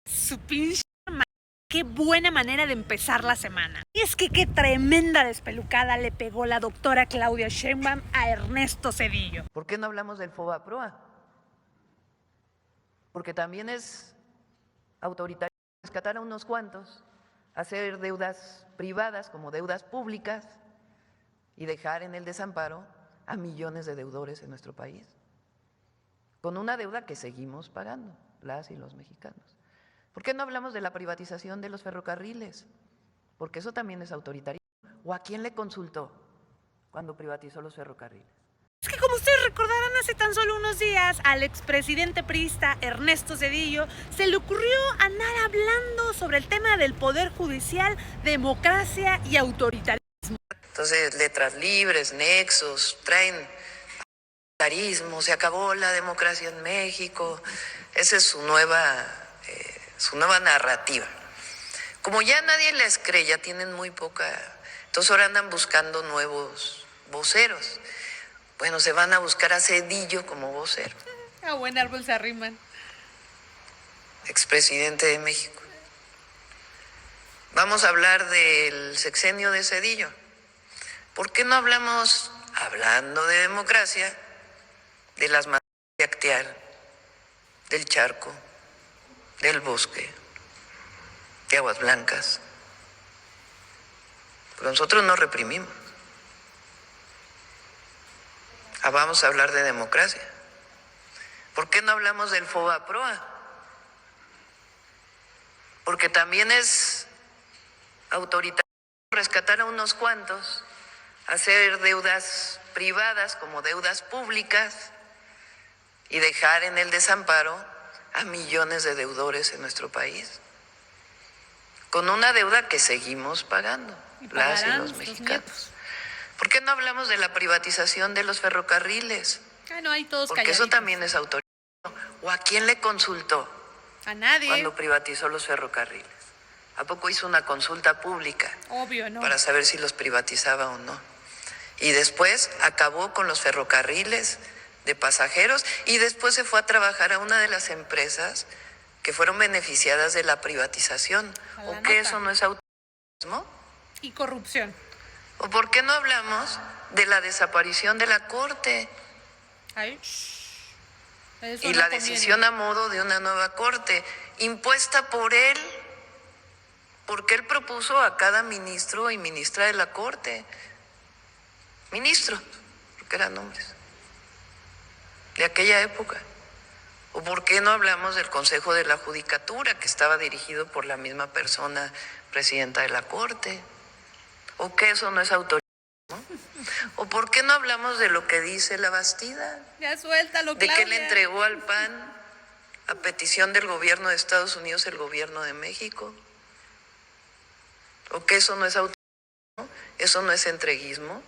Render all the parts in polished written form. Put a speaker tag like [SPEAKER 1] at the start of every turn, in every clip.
[SPEAKER 1] Su pinche madre, qué buena manera de empezar la semana. Y es que qué tremenda despelucada le pegó la doctora Claudia Sheinbaum a Ernesto Zedillo.
[SPEAKER 2] ¿Por qué no hablamos del FOBAPROA? Porque también es autoritario rescatar a unos cuantos, hacer deudas privadas como deudas públicas y dejar en el desamparo a millones de deudores en nuestro país, con una deuda que seguimos pagando, las y los mexicanos. ¿Por qué no hablamos de la privatización de los ferrocarriles? Porque eso también es autoritario. ¿O a quién le consultó cuando privatizó los ferrocarriles?
[SPEAKER 1] Es que como ustedes recordarán, hace tan solo unos días al expresidente priista Ernesto Zedillo se le ocurrió andar hablando sobre el tema del poder judicial, democracia y autoritarismo.
[SPEAKER 2] Entonces, letras libres, nexos, traen autoritarismo, se acabó la democracia en México. Esa es su nueva narrativa. Como ya nadie les cree, ya tienen muy poca, entonces ahora andan buscando nuevos voceros. Bueno, se van a buscar a Zedillo como vocero.
[SPEAKER 1] A buen árbol se arriman.
[SPEAKER 2] Expresidente de México. Vamos a hablar del sexenio de Zedillo. ¿Por qué no hablamos, hablando de democracia, de las maneras de actear, del charco, del bosque, de Aguas Blancas? Pero nosotros no reprimimos. Vamos a hablar de democracia. ¿Por qué no hablamos del FOBAPROA? Porque también es autoritario rescatar a unos cuantos, hacer deudas privadas como deudas públicas y dejar en el desamparo a millones de deudores en nuestro país, con una deuda que seguimos pagando, las y los mexicanos. ¿Por qué no hablamos de la privatización de los ferrocarriles?
[SPEAKER 1] No, hay todos
[SPEAKER 2] porque
[SPEAKER 1] calladitos.
[SPEAKER 2] Eso también es autoritario. ¿O a quién le consultó
[SPEAKER 1] A nadie.
[SPEAKER 2] cuando privatizó los ferrocarriles? ¿A poco hizo una consulta pública?
[SPEAKER 1] Obvio, ¿no?
[SPEAKER 2] Para saber si los privatizaba o no. Y después acabó con los ferrocarriles de pasajeros y después se fue a trabajar a una de las empresas que fueron beneficiadas de la privatización. ¿O qué eso no es autoritarismo?
[SPEAKER 1] Y corrupción.
[SPEAKER 2] ¿O por qué no hablamos de la desaparición de la Corte?
[SPEAKER 1] Ay,
[SPEAKER 2] y la decisión a modo de una nueva Corte, impuesta por él, porque él propuso a cada ministro y ministra de la Corte. Ministro, porque eran hombres, de aquella época. ¿O por qué no hablamos del Consejo de la Judicatura, que estaba dirigido por la misma persona, presidenta de la Corte? ¿O que eso no es autoritarismo? ¿O por qué no hablamos de lo que dice la Bastida?
[SPEAKER 1] Ya suéltalo, Claudia.
[SPEAKER 2] De que le entregó al PAN, a petición del gobierno de Estados Unidos, el gobierno de México. ¿O que eso no es autoritarismo? ¿Eso no es entreguismo?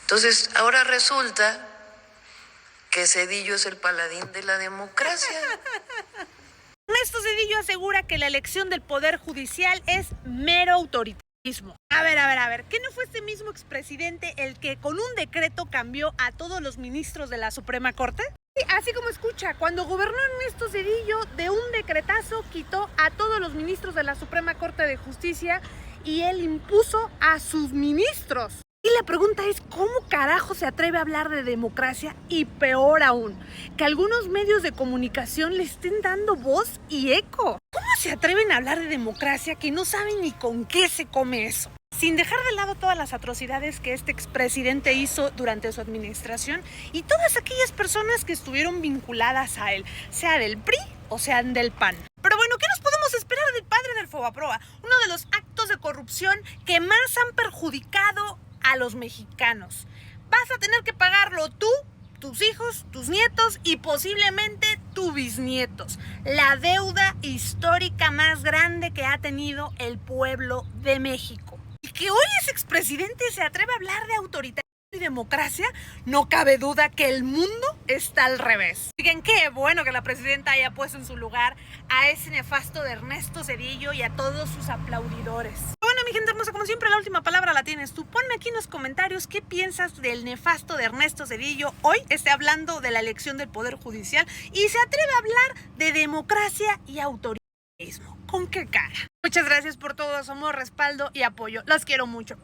[SPEAKER 2] Entonces, ahora resulta que Zedillo es el paladín de la democracia.
[SPEAKER 1] Ernesto Zedillo asegura que la elección del Poder Judicial es mero autoritarismo. A ver, ¿qué no fue este mismo expresidente el que con un decreto cambió a todos los ministros de la Suprema Corte? Sí, así como escucha, cuando gobernó Ernesto Zedillo, de un decretazo quitó a todos los ministros de la Suprema Corte de Justicia y él impuso a sus ministros. Y la pregunta es, ¿cómo carajo se atreve a hablar de democracia? Y peor aún, que algunos medios de comunicación le estén dando voz y eco. ¿Cómo se atreven a hablar de democracia que no saben ni con qué se come eso? Sin dejar de lado todas las atrocidades que este expresidente hizo durante su administración y todas aquellas personas que estuvieron vinculadas a él, sea del PRI o sean del PAN. Pero bueno, ¿qué nos podemos esperar del padre del FOBAPROA? Uno de los actos de corrupción que más han perjudicado a los mexicanos. Vas a tener que pagarlo tú, tus hijos, tus nietos y posiblemente tus bisnietos. La deuda histórica más grande que ha tenido el pueblo de México. Y que hoy ese expresidente se atreve a hablar de autoritarismo y democracia, no cabe duda que el mundo está al revés. Digan, qué bueno que la presidenta haya puesto en su lugar a ese nefasto de Ernesto Zedillo y a todos sus aplaudidores. Bueno, mi gente hermosa, como siempre la última palabra la tienes tú. Ponme aquí en los comentarios qué piensas del nefasto de Ernesto Zedillo. Hoy esté hablando de la elección del Poder Judicial y se atreve a hablar de democracia y autoritarismo. ¿Con qué cara? Muchas gracias por todo su amor, respaldo y apoyo. Los quiero mucho.